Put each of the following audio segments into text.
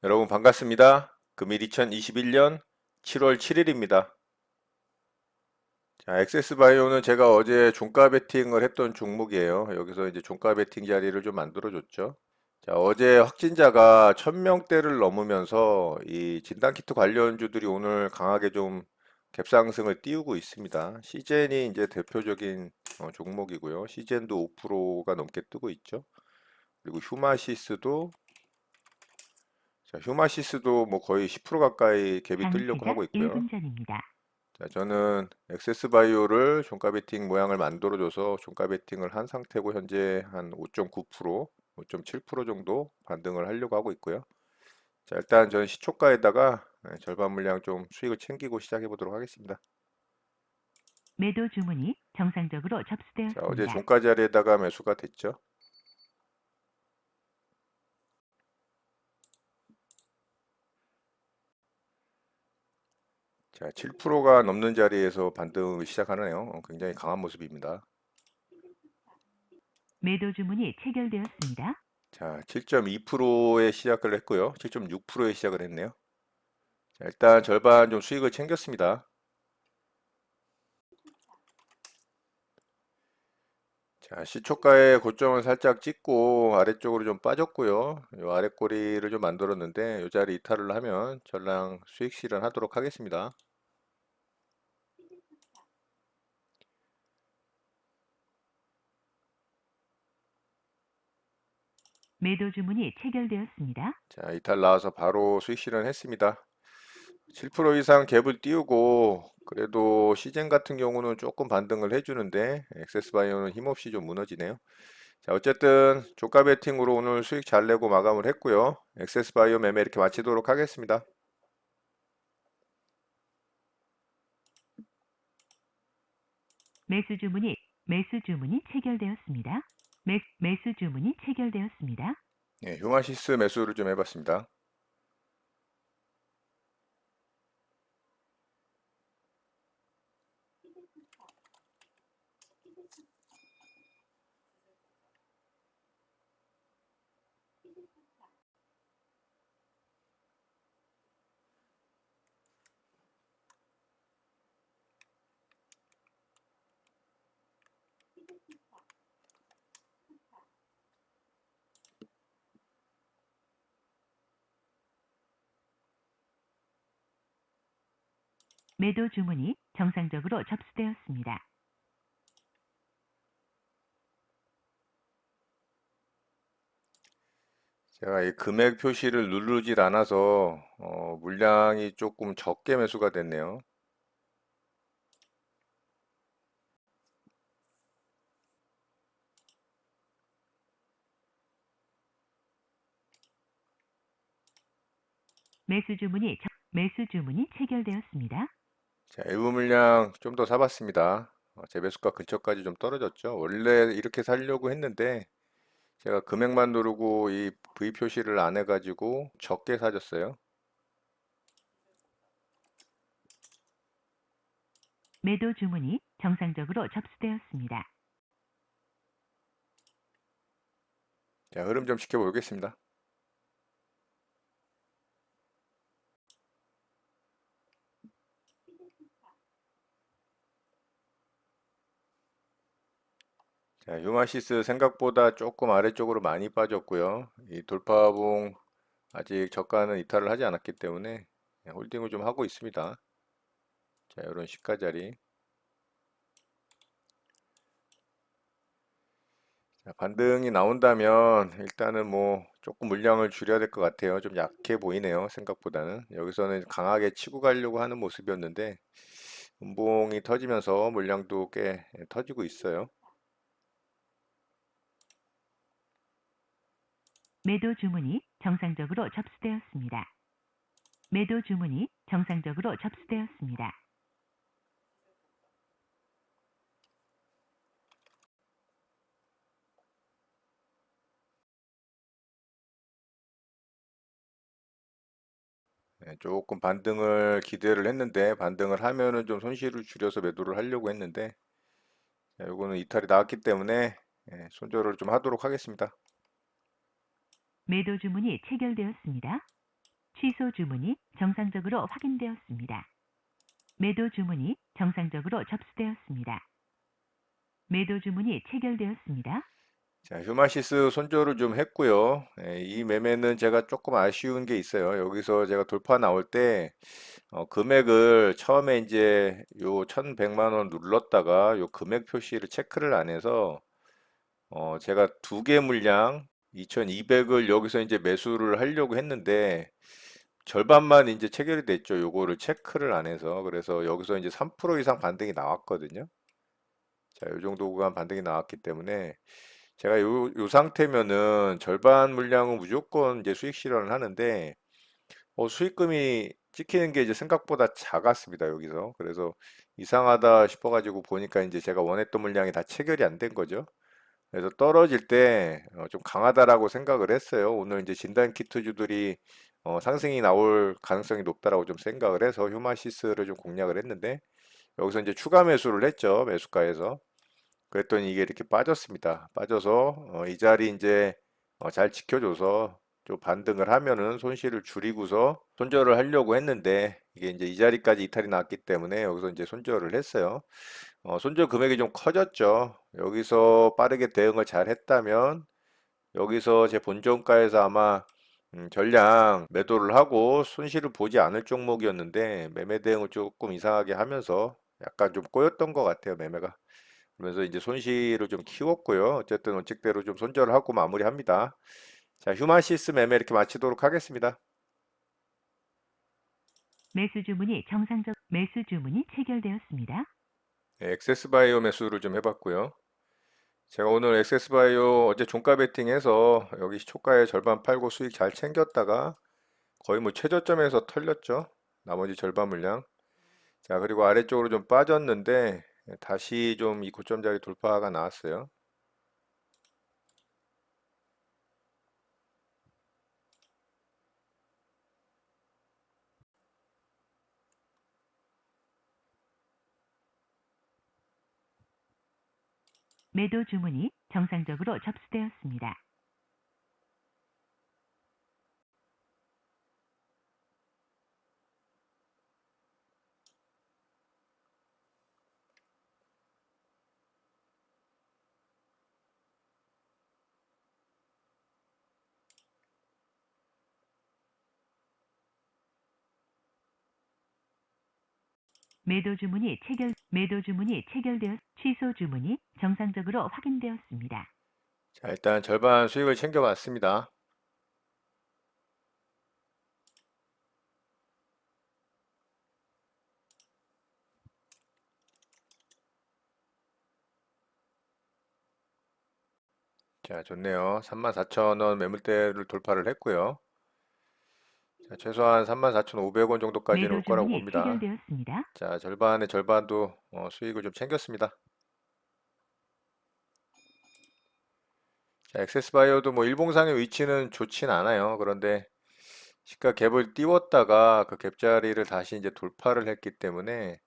여러분 반갑습니다. 금일 2021년 7월 7일입니다. 자, 엑세스바이오는 제가 어제 종가 베팅을 했던 종목이에요. 여기서 이제 종가 베팅 자리를 좀 만들어 줬죠. 자, 어제 확진자가 1000명대를 넘으면서 이 진단키트 관련주들이 오늘 강하게 좀 갭상승을 띄우고 있습니다. 시젠이 이제 대표적인 종목이고요. 시젠도 5%가 넘게 뜨고 있죠. 그리고 휴마시스도 뭐 거의 10% 가까이 갭이 장 뜨려고 하고 시작 있고요. 1분 전입니다. 자, 저는 엑세스바이오를 종가 베팅 모양을 만들어줘서 종가 베팅을 한 상태고 현재 한 5.9%, 5.7% 정도 반등을 하려고 하고 있고요. 자, 일단 저는 시초가에다가 절반 물량 좀 수익을 챙기고 시작해 보도록 하겠습니다. 매도 주문이 정상적으로 자, 어제 접수되었습니다. 종가 자리에다가 매수가 됐죠. 자, 7%가 넘는 자리에서 반등을 시작하네요. 굉장히 강한 모습입니다. 매도 주문이 체결되었습니다. 자, 7.2%에 시작을 했고요. 7.6%에 시작을 했네요. 자, 일단 절반 좀 수익을 챙겼습니다. 자, 시초가의 고점을 살짝 찍고 아래쪽으로 좀 빠졌고요. 이 아랫꼬리를 좀 만들었는데 이 자리 이탈을 하면 전량 수익 실현하도록 하겠습니다. 매도 주문이 체결되었습니다. 자, 이탈 나와서 바로 수익 실현했습니다. 7% 이상 갭을 띄우고 그래도 시젠 같은 경우는 조금 반등을 해주는데 엑세스바이오는 힘없이 좀 무너지네요. 자, 어쨌든 조가 베팅으로 오늘 수익 잘 내고 마감을 했고요. 엑세스바이오 매매 이렇게 마치도록 하겠습니다. 매수 주문이 체결되었습니다. 매수 주문이 체결되었습니다. 예, 휴마시스 매수를 좀 해봤습니다. 매도 주문이 정상적으로 접수되었습니다. 제가 이 금액 표시를 누르질 않아서 물량이 조금 적게 매수가 됐네요. 매수 주문이 체결되었습니다. 자, 일부 물량 좀 더 사봤습니다. 제 매수가 근처까지 좀 떨어졌죠. 원래 이렇게 살려고 했는데 제가 금액만 누르고 이 V 표시를 안 해가지고 적게 사줬어요. 매도 주문이 정상적으로 접수되었습니다. 자, 흐름 좀 지켜보겠습니다. 자, 휴마시스 생각보다 조금 아래쪽으로 많이 빠졌고요. 이 돌파봉 아직 저가는 이탈을 하지 않았기 때문에 홀딩을 좀 하고 있습니다. 자, 이런 시가 자리. 자, 반등이 나온다면 일단은 뭐 조금 물량을 줄여야 될 것 같아요. 좀 약해 보이네요. 생각보다는. 여기서는 강하게 치고 가려고 하는 모습이었는데 음봉이 터지면서 물량도 꽤 터지고 있어요. 매도 주문이 정상적으로 접수되었습니다. 매도 주문이 정상적으로 접수되었습니다. 조금 반등을 기대를 했는데 반등을 하면은 좀 손실을 줄여서 매도를 하려고 했는데 자, 요거는 이탈이 나왔기 때문에 손절을 좀 하도록 하겠습니다. 매도 주문이 체결되었습니다. 취소 주문이 정상적으로 확인되었습니다. 매도 주문이 정상적으로 접수되었습니다. 매도 주문이 체결되었습니다. 자, 휴마시스 손절을 좀 했고요. 이 매매는 제가 조금 아쉬운 게 있어요. 여기서 제가 돌파 나올 때 금액을 처음에 이제 요 1100만 원 눌렀다가 요 금액 표시를 체크를 안 해서 제가 두 개 물량 2200을 여기서 이제 매수를 하려고 했는데 절반만 이제 체결이 됐죠. 요거를 체크를 안 해서. 그래서 여기서 이제 3% 이상 반등이 나왔거든요. 자, 요 정도 구간 반등이 나왔기 때문에 제가 요 상태면은 절반 물량은 무조건 이제 수익 실현을 하는데 수익금이 찍히는 게 이제 생각보다 작았습니다, 여기서. 그래서 이상하다 싶어가지고 보니까 이제 제가 원했던 물량이 다 체결이 안 된 거죠. 그래서 떨어질 때 좀 강하다라고 생각을 했어요. 오늘 이제 진단 키트주들이 상승이 나올 가능성이 높다라고 좀 생각을 해서 휴마시스를 좀 공략을 했는데 여기서 이제 추가 매수를 했죠. 매수가에서. 그랬더니 이게 이렇게 빠졌습니다. 빠져서 이 자리 이제 잘 지켜줘서 좀 반등을 하면은 손실을 줄이고서 손절을 하려고 했는데 이게 이제 이 자리까지 이탈이 났기 때문에 여기서 이제 손절을 했어요. 손절 금액이 좀 커졌죠. 여기서 빠르게 대응을 잘 했다면 여기서 제 본전가에서 아마 전량 매도를 하고 손실을 보지 않을 종목이었는데 매매 대응을 조금 이상하게 하면서 약간 좀 꼬였던 것 같아요, 매매가. 그러면서 이제 손실을 좀 키웠고요. 어쨌든 원칙대로 좀 손절을 하고 마무리합니다. 자, 휴마시스 매매 이렇게 마치도록 하겠습니다. 매수 주문이 체결되었습니다. 네, 엑세스바이오 매수를 좀 해봤고요. 제가 오늘 엑세스바이오 어제 종가 베팅해서 여기 초가에 절반 팔고 수익 잘 챙겼다가 거의 뭐 최저점에서 털렸죠. 나머지 절반 물량. 자, 그리고 아래쪽으로 좀 빠졌는데 다시 좀 이 고점 자리 돌파가 나왔어요. 매도 주문이 정상적으로 접수되었습니다. 매도 주문이 체결되었 취소 주문이 정상적으로 확인되었습니다. 자, 일단 절반 수익을 챙겨봤습니다. 자, 좋네요. 34,000원 매물대를 돌파를 했고요. 자, 최소한 34,500원 정도까지는 매도 올 거라고 주문이 봅니다. 체결되었습니다. 자, 절반의 절반도 수익을 좀 챙겼습니다. 자, 엑세스바이오도 뭐 일봉상의 위치는 좋진 않아요. 그런데 시가 갭을 띄웠다가 그 갭자리를 다시 이제 돌파를 했기 때문에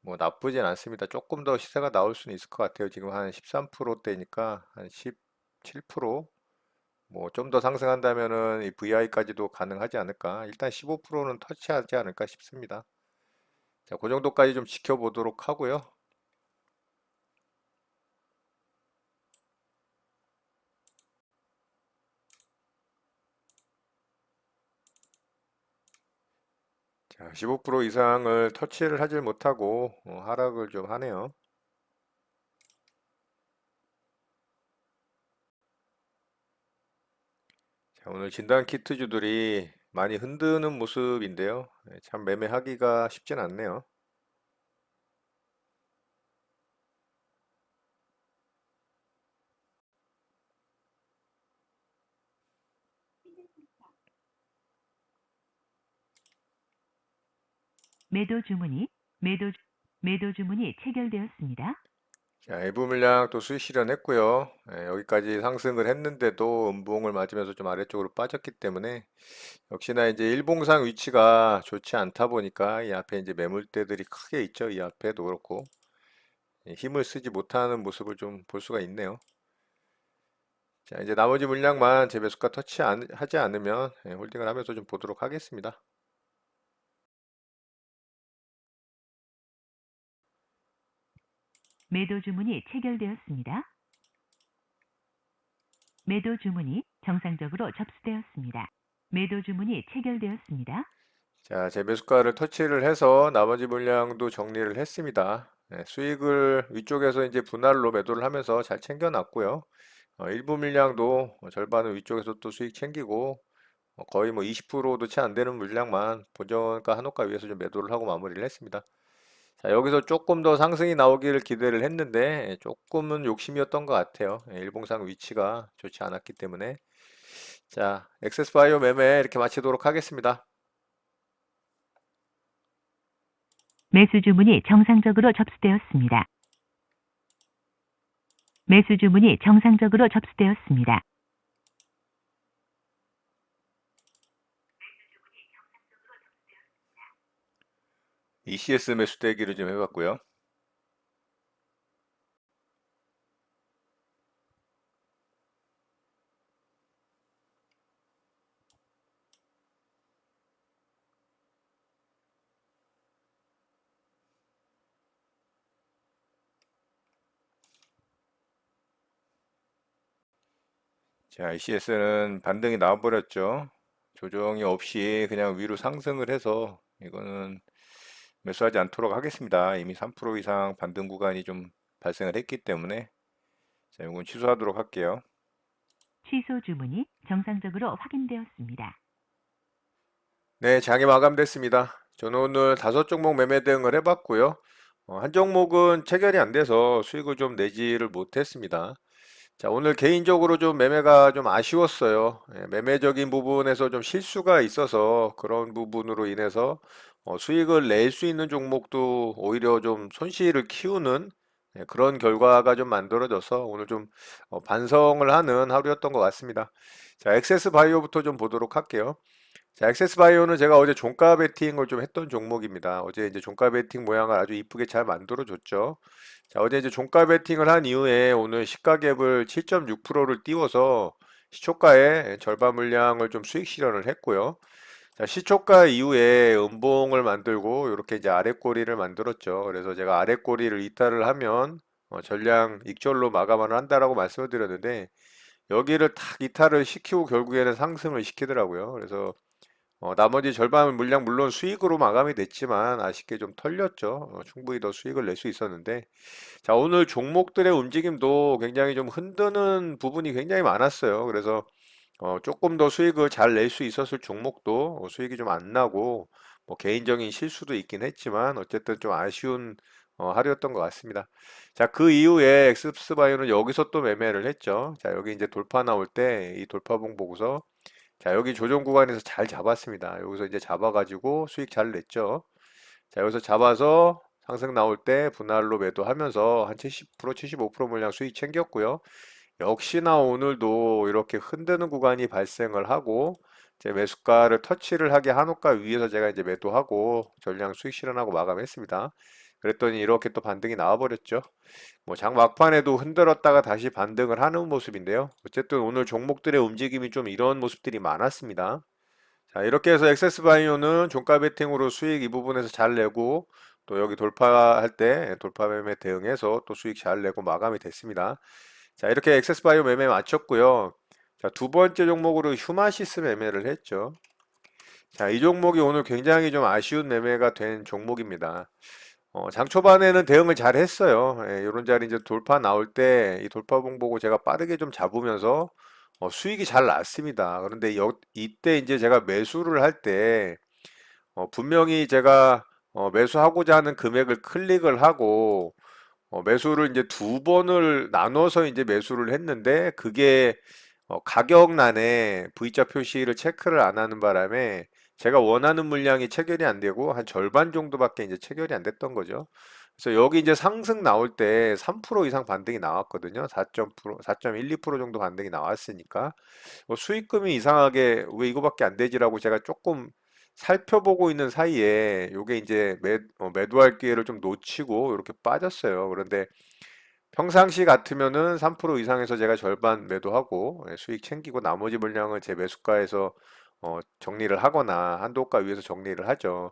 뭐 나쁘진 않습니다. 조금 더 시세가 나올 수는 있을 것 같아요. 지금 한 13%대니까 한 17%, 뭐 좀 더 상승한다면은 이 VI까지도 가능하지 않을까. 일단 15%는 터치하지 않을까 싶습니다. 자, 그 정도까지 좀 지켜보도록 하고요. 자, 15% 이상을 터치를 하질 못하고 하락을 좀 하네요. 자, 오늘 진단 키트주들이 많이 흔드는 모습인데요. 참 매매하기가 쉽진 않네요. 매도 주문이 매도 매도 주문이 체결되었습니다. 자, 일부 물량 또 수익 실현했고요. 여기까지 상승을 했는데도 음봉을 맞으면서 좀 아래쪽으로 빠졌기 때문에 역시나 이제 일봉상 위치가 좋지 않다 보니까 이 앞에 이제 매물대들이 크게 있죠. 이 앞에도 그렇고 힘을 쓰지 못하는 모습을 좀 볼 수가 있네요. 자, 이제 나머지 물량만 제 매수가 하지 않으면 홀딩을 하면서 좀 보도록 하겠습니다. 매도 주문이 체결되었습니다. 매도 주문이 정상적으로 접수되었습니다. 매도 주문이 체결되었습니다. 자, 제 매수가를 터치를 해서 나머지 물량도 정리를 했습니다. 수익을 위쪽에서 이제 분할로 매도를 하면서 잘 챙겨놨고요. 일부 물량도 절반은 위쪽에서 또 수익 챙기고 거의 뭐 20%도 채 안 되는 물량만 본전가 한호가 위에서 좀 매도를 하고 마무리를 했습니다. 자, 여기서 조금 더 상승이 나오기를 기대를 했는데 조금은 욕심이었던 것 같아요. 일봉상 위치가 좋지 않았기 때문에. 자, 엑세스바이오 매매 이렇게 마치도록 하겠습니다. 매수 주문이 정상적으로 접수되었습니다. 매수 주문이 정상적으로 접수되었습니다. ECS 매수 대기를 좀 해봤고요. 자, ECS는 반등이 나와버렸죠. 조정이 없이 그냥 위로 상승을 해서 이거는 매수하지 않도록 하겠습니다. 이미 3% 이상 반등 구간이 좀 발생을 했기 때문에 자, 이건 취소하도록 할게요. 취소 주문이 정상적으로 확인되었습니다. 네, 장이 마감됐습니다. 저는 오늘 5종목 매매 대응을 해봤고요. 한 종목은 체결이 안 돼서 수익을 좀 내지를 못했습니다. 자, 오늘 개인적으로 좀 매매가 좀 아쉬웠어요. 매매적인 부분에서 좀 실수가 있어서 그런 부분으로 인해서 수익을 낼 수 있는 종목도 오히려 좀 손실을 키우는 그런 결과가 좀 만들어져서 오늘 좀 반성을 하는 하루였던 것 같습니다. 자, 엑세스 바이오부터 좀 보도록 할게요. 자, 액세스바이오는 제가 어제 종가 베팅을 좀 했던 종목입니다. 어제 이제 종가 베팅 모양을 아주 이쁘게 잘 만들어 줬죠. 자, 어제 이제 종가 베팅을 한 이후에 오늘 시가갭을 7.6%를 띄워서 시초가의 절반 물량을 좀 수익 실현을 했고요. 자, 시초가 이후에 음봉을 만들고 이렇게 이제 아랫꼬리를 만들었죠. 그래서 제가 아랫꼬리를 이탈을 하면 전량 익절로 마감을 한다라고 말씀을 드렸는데 여기를 탁 이탈을 시키고 결국에는 상승을 시키더라고요. 그래서 나머지 절반 물량 물론 수익으로 마감이 됐지만 아쉽게 좀 털렸죠. 충분히 더 수익을 낼 수 있었는데 자, 오늘 종목들의 움직임도 굉장히 좀 흔드는 부분이 굉장히 많았어요. 그래서 조금 더 수익을 잘 낼 수 있었을 종목도 수익이 좀 안 나고 뭐 개인적인 실수도 있긴 했지만 어쨌든 좀 아쉬운 하루였던 것 같습니다. 자, 그 이후에 엑스바이오는 여기서 또 매매를 했죠. 자, 여기 이제 돌파 나올 때 이 돌파봉 보고서 자, 여기 조정 구간에서 잘 잡았습니다. 여기서 이제 잡아가지고 수익 잘 냈죠. 자, 여기서 잡아서 상승 나올 때 분할로 매도하면서 한 70%, 75% 물량 수익 챙겼고요. 역시나 오늘도 이렇게 흔드는 구간이 발생을 하고 제 매수가를 터치를 하게 한호가 위에서 제가 이제 매도하고 전량 수익 실현하고 마감했습니다. 그랬더니 이렇게 또 반등이 나와버렸죠. 뭐 장 막판에도 흔들었다가 다시 반등을 하는 모습인데요. 어쨌든 오늘 종목들의 움직임이 좀 이런 모습들이 많았습니다. 자, 이렇게 해서 액세스 바이오는 종가 베팅으로 수익 이 부분에서 잘 내고 또 여기 돌파할 때 돌파 매매 대응해서 또 수익 잘 내고 마감이 됐습니다. 자, 이렇게 액세스 바이오 매매 마쳤고요. 자, 두 번째 종목으로 휴마시스 매매를 했죠. 자, 이 종목이 오늘 굉장히 좀 아쉬운 매매가 된 종목입니다. 장 초반에는 대응을 잘 했어요. 이런 자리 이제 돌파 나올 때 이 돌파봉 보고 제가 빠르게 좀 잡으면서 수익이 잘 났습니다. 그런데 이때 이제 제가 매수를 할 때 분명히 제가 매수하고자 하는 금액을 클릭을 하고 매수를 이제 두 번을 나눠서 이제 매수를 했는데 그게 가격란에 V자 표시를 체크를 안 하는 바람에 제가 원하는 물량이 체결이 안 되고 한 절반 정도밖에 이제 체결이 안 됐던 거죠. 그래서 여기 이제 상승 나올 때 3% 이상 반등이 나왔거든요. 4.12% 정도 반등이 나왔으니까 수익금이 이상하게 왜 이거밖에 안 되지라고 제가 조금 살펴보고 있는 사이에 요게 이제 매도할 기회를 좀 놓치고 이렇게 빠졌어요. 그런데 평상시 같으면은 3% 이상에서 제가 절반 매도하고 수익 챙기고 나머지 물량을 제 매수가에서 정리를 하거나 한도가 위에서 정리를 하죠.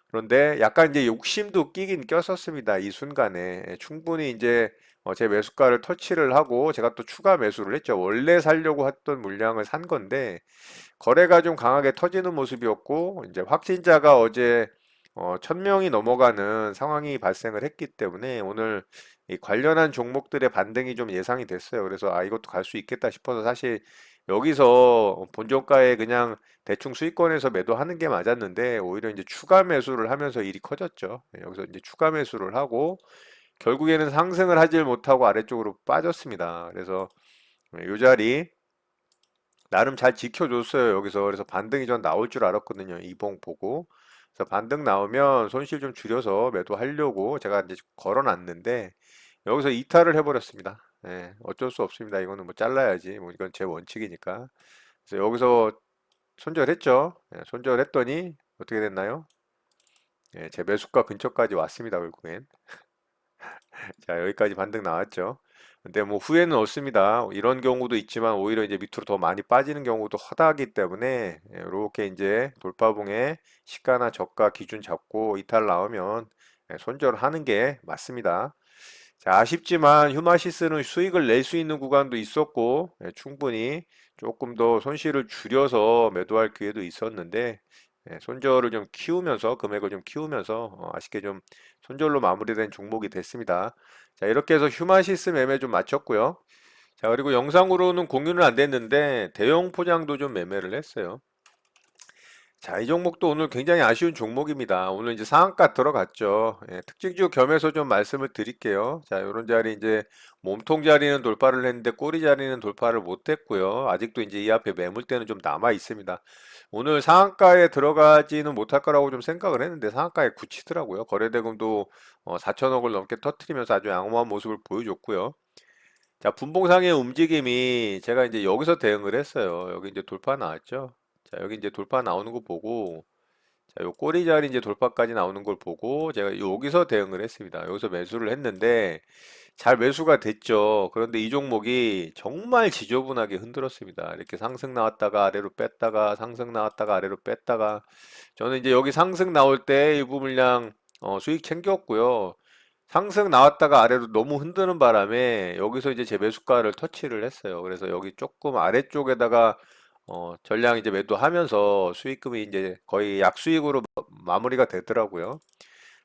그런데 약간 이제 욕심도 끼긴 꼈었습니다. 이 순간에 충분히 이제 제 매수가를 터치를 하고 제가 또 추가 매수를 했죠. 원래 살려고 했던 물량을 산 건데 거래가 좀 강하게 터지는 모습이었고 이제 확진자가 어제 1000명이 넘어가는 상황이 발생을 했기 때문에 오늘 이 관련한 종목들의 반등이 좀 예상이 됐어요. 그래서 아 이것도 갈 수 있겠다 싶어서 사실 여기서 본종가에 그냥 대충 수익권에서 매도하는 게 맞았는데 오히려 이제 추가 매수를 하면서 일이 커졌죠. 여기서 이제 추가 매수를 하고 결국에는 상승을 하질 못하고 아래쪽으로 빠졌습니다. 그래서 이 자리 나름 잘 지켜줬어요. 여기서. 그래서 반등이 전 나올 줄 알았거든요. 이봉 보고. 그래서 반등 나오면 손실 좀 줄여서 매도하려고 제가 이제 걸어놨는데 여기서 이탈을 해버렸습니다. 예, 어쩔 수 없습니다. 이거는 뭐 잘라야지. 뭐 이건 제 원칙이니까. 그래서 여기서 손절했죠. 예, 손절했더니 어떻게 됐나요? 예, 제 매수가 근처까지 왔습니다. 결국엔. 자, 여기까지 반등 나왔죠. 근데 뭐 후회는 없습니다. 이런 경우도 있지만 오히려 이제 밑으로 더 많이 빠지는 경우도 허다하기 때문에 이렇게 이제 돌파봉에 시가나 저가 기준 잡고 이탈 나오면 손절을 하는 게 맞습니다. 자, 아쉽지만 휴마시스는 수익을 낼 수 있는 구간도 있었고 충분히 조금 더 손실을 줄여서 매도할 기회도 있었는데 손절을 좀 키우면서 금액을 좀 키우면서 아쉽게 좀 손절로 마무리된 종목이 됐습니다. 자, 이렇게 해서 휴마시스 매매 좀 마쳤고요. 자, 그리고 영상으로는 공유는 안 됐는데 대형 포장도 좀 매매를 했어요. 자, 이 종목도 오늘 굉장히 아쉬운 종목입니다. 오늘 이제 상한가 들어갔죠. 예, 특징주 겸해서 좀 말씀을 드릴게요. 자, 이런 자리 이제 몸통 자리는 돌파를 했는데 꼬리 자리는 돌파를 못 했고요. 아직도 이제 이 앞에 매물대는 좀 남아 있습니다. 오늘 상한가에 들어가지는 못할 거라고 좀 생각을 했는데 상한가에 굳히더라고요. 거래대금도 4천억을 넘게 터트리면서 아주 양호한 모습을 보여줬고요. 자, 분봉상의 움직임이 제가 이제 여기서 대응을 했어요. 여기 이제 돌파 나왔죠. 자, 여기 이제 돌파 나오는 거 보고, 자, 요 꼬리 자리 이제 돌파까지 나오는 걸 보고, 제가 여기서 대응을 했습니다. 여기서 매수를 했는데, 잘 매수가 됐죠. 그런데 이 종목이 정말 지저분하게 흔들었습니다. 이렇게 상승 나왔다가 아래로 뺐다가, 상승 나왔다가 아래로 뺐다가, 저는 이제 여기 상승 나올 때 일부 물량 수익 챙겼고요. 상승 나왔다가 아래로 너무 흔드는 바람에 여기서 이제 제 매수가를 터치를 했어요. 그래서 여기 조금 아래쪽에다가 전량 이제 매도하면서 수익금이 이제 거의 약수익으로 마무리가 되더라고요.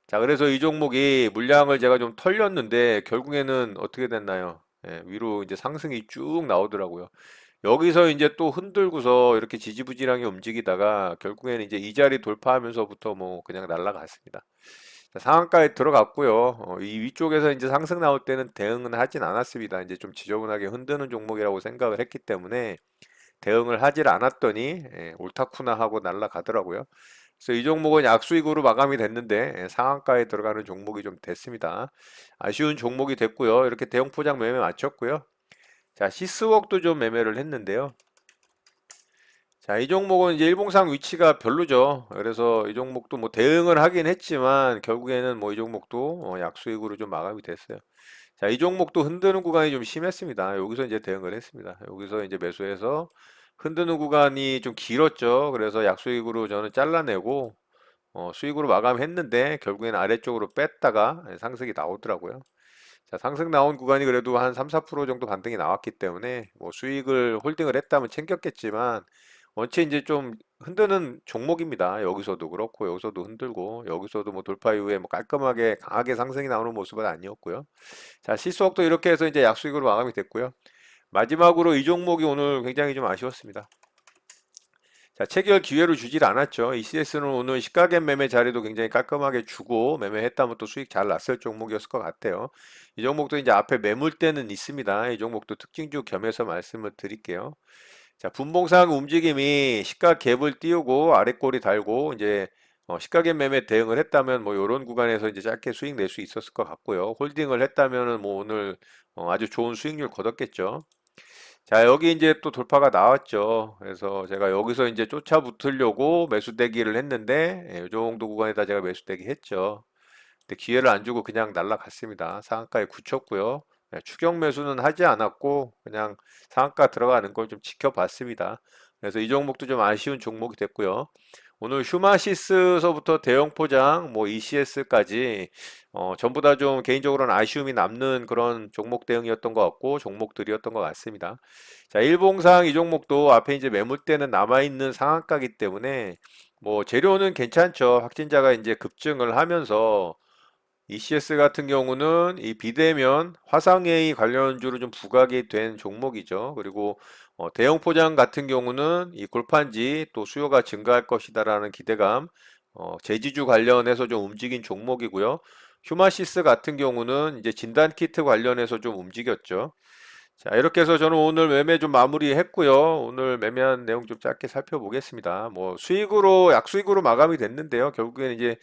자, 그래서 이 종목이 물량을 제가 좀 털렸는데 결국에는 어떻게 됐나요? 예, 위로 이제 상승이 쭉 나오더라고요. 여기서 이제 또 흔들고서 이렇게 지지부진하게 움직이다가 결국에는 이제 이 자리 돌파하면서부터 뭐 그냥 날아갔습니다. 자, 상한가에 들어갔고요. 이 위쪽에서 이제 상승 나올 때는 대응은 하진 않았습니다. 이제 좀 지저분하게 흔드는 종목이라고 생각을 했기 때문에 대응을 하질 않았더니 옳다쿠나 하고 날아가더라고요. 그래서 이 종목은 약수익으로 마감이 됐는데 상한가에 들어가는 종목이 좀 됐습니다. 아쉬운 종목이 됐고요. 이렇게 대형 포장 매매 마쳤고요. 자, 시스웍도 좀 매매를 했는데요. 자, 이 종목은 이제 일봉상 위치가 별로죠. 그래서 이 종목도 뭐 대응을 하긴 했지만 결국에는 뭐 이 종목도 약수익으로 좀 마감이 됐어요. 자, 이 종목도 흔드는 구간이 좀 심했습니다. 여기서 이제 대응을 했습니다. 여기서 이제 매수해서 흔드는 구간이 좀 길었죠. 그래서 약수익으로 저는 잘라내고 수익으로 마감했는데 결국에는 아래쪽으로 뺐다가 상승이 나오더라고요. 자, 상승 나온 구간이 그래도 한 3, 4% 정도 반등이 나왔기 때문에 뭐 수익을 홀딩을 했다면 챙겼겠지만 원체 이제 좀 흔드는 종목입니다. 여기서도 그렇고 여기서도 흔들고 여기서도 뭐 돌파 이후에 뭐 깔끔하게 강하게 상승이 나오는 모습은 아니었고요. 자, 시스웍도 이렇게 해서 이제 약수익으로 마감이 됐고요. 마지막으로 이 종목이 오늘 굉장히 좀 아쉬웠습니다. 자, 체결 기회를 주질 않았죠. ECS는 오늘 시가겐 매매 자리도 굉장히 깔끔하게 주고 매매했다면 또 수익 잘 났을 종목이었을 것 같아요. 이 종목도 이제 앞에 매물대는 있습니다. 이 종목도 특징주 겸해서 말씀을 드릴게요. 자, 분봉상 움직임이 시가 갭을 띄우고 아래꼬리 달고 이제 시가갭 매매 대응을 했다면 뭐 이런 구간에서 이제 짧게 수익 낼 수 있었을 것 같고요. 홀딩을 했다면은 뭐 오늘 아주 좋은 수익률 거뒀겠죠. 자, 여기 이제 또 돌파가 나왔죠. 그래서 제가 여기서 이제 쫓아붙으려고 매수대기를 했는데, 이 정도 구간에다 제가 매수대기 했죠. 근데 기회를 안 주고 그냥 날라갔습니다. 상한가에 굳혔고요. 추격 매수는 하지 않았고 그냥 상한가 들어가는 걸 좀 지켜봤습니다. 그래서 이 종목도 좀 아쉬운 종목이 됐고요. 오늘 휴마시스서부터 대형 포장, 뭐 ECS까지 전부 다 좀 개인적으로는 아쉬움이 남는 그런 종목 대응이었던 것 같고 종목들이었던 것 같습니다. 자, 일봉상 이 종목도 앞에 이제 매물대는 남아있는 상한가이기 때문에 뭐 재료는 괜찮죠. 확진자가 이제 급증을 하면서 ECS 같은 경우는 이 비대면 화상 AI 관련주로 좀 부각이 된 종목이죠. 그리고 대형 포장 같은 경우는 이 골판지 또 수요가 증가할 것이다라는 기대감, 제지주 관련해서 좀 움직인 종목이고요. 휴마시스 같은 경우는 이제 진단 키트 관련해서 좀 움직였죠. 자, 이렇게 해서 저는 오늘 매매 좀 마무리했고요. 오늘 매매한 내용 좀 짧게 살펴보겠습니다. 뭐 수익으로 약수익으로 마감이 됐는데요. 결국에는 이제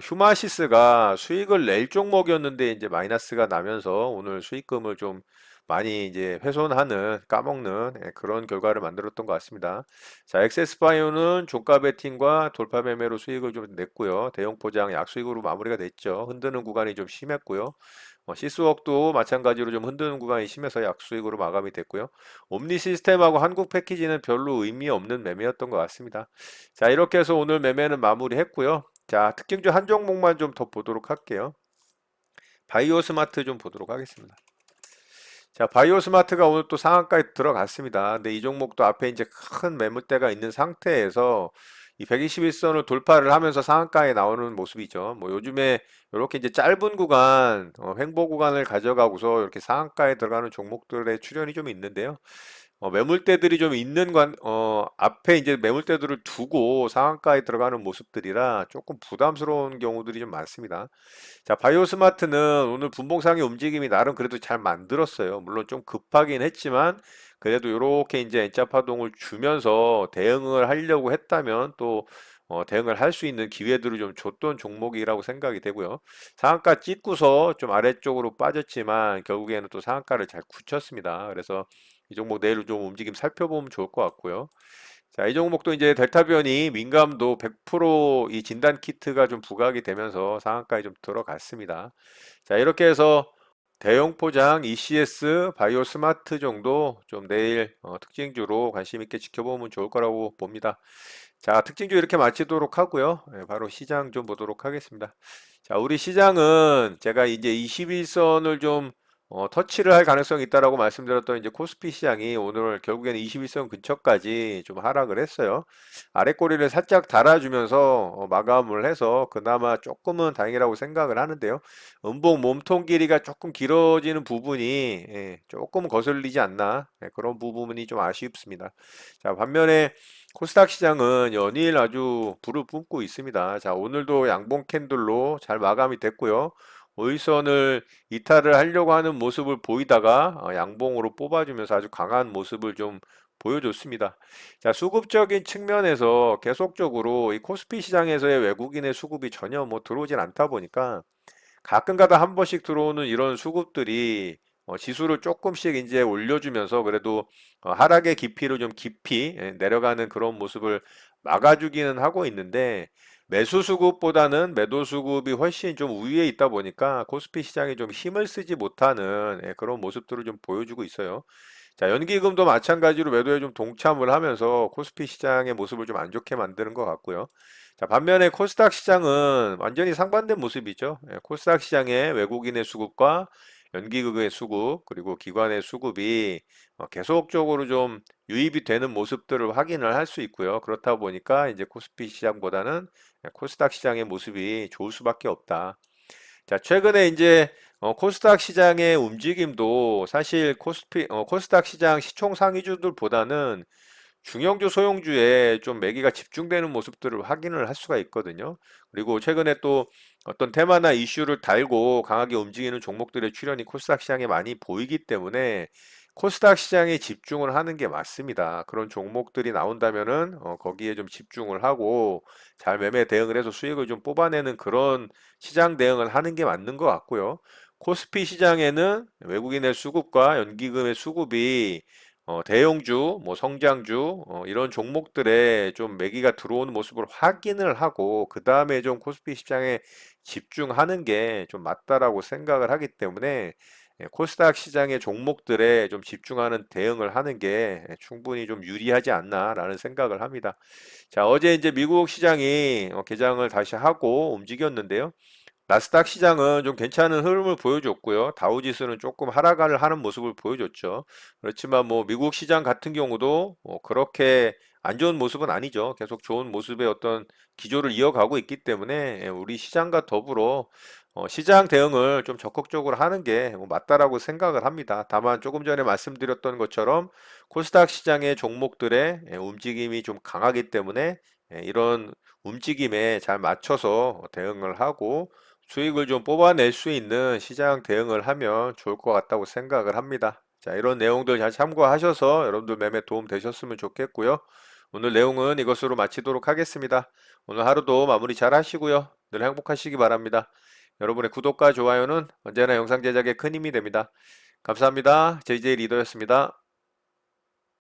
휴마시스가 수익을 낼 종목이었는데 이제 마이너스가 나면서 오늘 수익금을 좀 많이 이제 훼손하는 까먹는 그런 결과를 만들었던 것 같습니다. 자, 엑세스바이오는 종가 베팅과 돌파 매매로 수익을 좀 냈고요. 대형 포장 약수익으로 마무리가 됐죠. 흔드는 구간이 좀 심했고요. 시스웍도 마찬가지로 좀 흔드는 구간이 심해서 약수익으로 마감이 됐고요. 옴니 시스템하고 한국 패키지는 별로 의미 없는 매매였던 것 같습니다. 자, 이렇게 해서 오늘 매매는 마무리했고요. 자, 특징주 한 종목만 좀 더 보도록 할게요. 바이오 스마트 좀 보도록 하겠습니다. 자, 바이오 스마트가 오늘 또 상한가에 들어갔습니다. 근데 이 종목도 앞에 이제 큰 매물대가 있는 상태에서 이 121선을 돌파를 하면서 상한가에 나오는 모습이죠. 뭐 요즘에 이렇게 이제 짧은 구간, 횡보 구간을 가져가고서 이렇게 상한가에 들어가는 종목들의 출현이 좀 있는데요. 매물대들이 좀 있는 앞에 이제 매물대들을 두고 상한가에 들어가는 모습들이라 조금 부담스러운 경우들이 좀 많습니다. 자, 바이오스마트는 오늘 분봉상의 움직임이 나름 그래도 잘 만들었어요. 물론 좀 급하긴 했지만 그래도 이렇게 이제 N자 파동을 주면서 대응을 하려고 했다면 또 대응을 할 수 있는 기회들을 좀 줬던 종목이라고 생각이 되고요. 상한가 찍고서 좀 아래쪽으로 빠졌지만 결국에는 또 상한가를 잘 굳혔습니다. 그래서 이 종목 내일 좀 움직임 살펴보면 좋을 것 같고요. 자, 이 종목도 이제 델타 변이 민감도 100%이 진단 키트가 좀 부각이 되면서 상한가에 좀 들어갔습니다. 자, 이렇게 해서 대형 포장 ECS, 바이오 스마트 정도 좀 내일 특징주로 관심 있게 지켜보면 좋을 거라고 봅니다. 자, 특징주 이렇게 마치도록 하고요. 바로 시장 좀 보도록 하겠습니다. 자, 우리 시장은 제가 이제 21선을 좀 터치를 할 가능성이 있다라고 말씀드렸던 이제 코스피 시장이 오늘 결국에는 21선 근처까지 좀 하락을 했어요. 아래 꼬리를 살짝 달아주면서 마감을 해서 그나마 조금은 다행이라고 생각을 하는데요. 음봉 몸통 길이가 조금 길어지는 부분이 조금 거슬리지 않나 그런 부분이 좀 아쉽습니다. 자, 반면에 코스닥 시장은 연일 아주 불을 뿜고 있습니다. 자, 오늘도 양봉 캔들로 잘 마감이 됐고요. 오일선을 이탈을 하려고 하는 모습을 보이다가 양봉으로 뽑아주면서 아주 강한 모습을 좀 보여줬습니다. 자, 수급적인 측면에서 계속적으로 이 코스피 시장에서의 외국인의 수급이 전혀 뭐 들어오진 않다 보니까 가끔가다 한 번씩 들어오는 이런 수급들이 지수를 조금씩 이제 올려주면서 그래도 하락의 깊이를 좀 깊이 내려가는 그런 모습을 막아주기는 하고 있는데 매수 수급보다는 매도 수급이 훨씬 좀 우위에 있다 보니까 코스피 시장이 좀 힘을 쓰지 못하는 그런 모습들을 좀 보여주고 있어요. 자, 연기금도 마찬가지로 매도에 좀 동참을 하면서 코스피 시장의 모습을 좀 안 좋게 만드는 것 같고요. 자, 반면에 코스닥 시장은 완전히 상반된 모습이죠. 코스닥 시장의 외국인의 수급과 연기금의 수급, 그리고 기관의 수급이 계속적으로 좀 유입이 되는 모습들을 확인을 할 수 있고요. 그렇다 보니까 이제 코스피 시장보다는 코스닥 시장의 모습이 좋을 수밖에 없다. 자, 최근에 이제 코스닥 시장의 움직임도 사실 코스닥 시장 시총 상위주들보다는 중형주, 소형주에 좀 매기가 집중되는 모습들을 확인을 할 수가 있거든요. 그리고 최근에 또 어떤 테마나 이슈를 달고 강하게 움직이는 종목들의 출현이 코스닥 시장에 많이 보이기 때문에 코스닥 시장에 집중을 하는 게 맞습니다. 그런 종목들이 나온다면은 거기에 좀 집중을 하고 잘 매매 대응을 해서 수익을 좀 뽑아내는 그런 시장 대응을 하는 게 맞는 것 같고요. 코스피 시장에는 외국인의 수급과 연기금의 수급이 대형주, 뭐 성장주 이런 종목들에 좀 매기가 들어오는 모습을 확인을 하고 그 다음에 좀 코스피 시장에 집중하는 게 좀 맞다라고 생각을 하기 때문에 코스닥 시장의 종목들에 좀 집중하는 대응을 하는 게 충분히 좀 유리하지 않나라는 생각을 합니다. 자, 어제 이제 미국 시장이 개장을 다시 하고 움직였는데요. 나스닥 시장은 좀 괜찮은 흐름을 보여줬고요. 다우지수는 조금 하락을 하는 모습을 보여줬죠. 그렇지만 뭐 미국 시장 같은 경우도 그렇게 안 좋은 모습은 아니죠. 계속 좋은 모습의 어떤 기조를 이어가고 있기 때문에 우리 시장과 더불어 시장 대응을 좀 적극적으로 하는 게뭐 맞다라고 생각을 합니다. 다만 조금 전에 말씀드렸던 것처럼 코스닥 시장의 종목들의 움직임이 좀 강하기 때문에 이런 움직임에 잘 맞춰서 대응을 하고 수익을 좀 뽑아낼 수 있는 시장 대응을 하면 좋을 것 같다고 생각을 합니다. 자, 이런 내용들 잘 참고하셔서 여러분들 매매 도움 되셨으면 좋겠고요. 오늘 내용은 이것으로 마치도록 하겠습니다. 오늘 하루도 마무리 잘 하시고요. 늘 행복하시기 바랍니다. 여러분의 구독과 좋아요는 언제나 영상 제작에 큰 힘이 됩니다. 감사합니다. JJ 리더였습니다.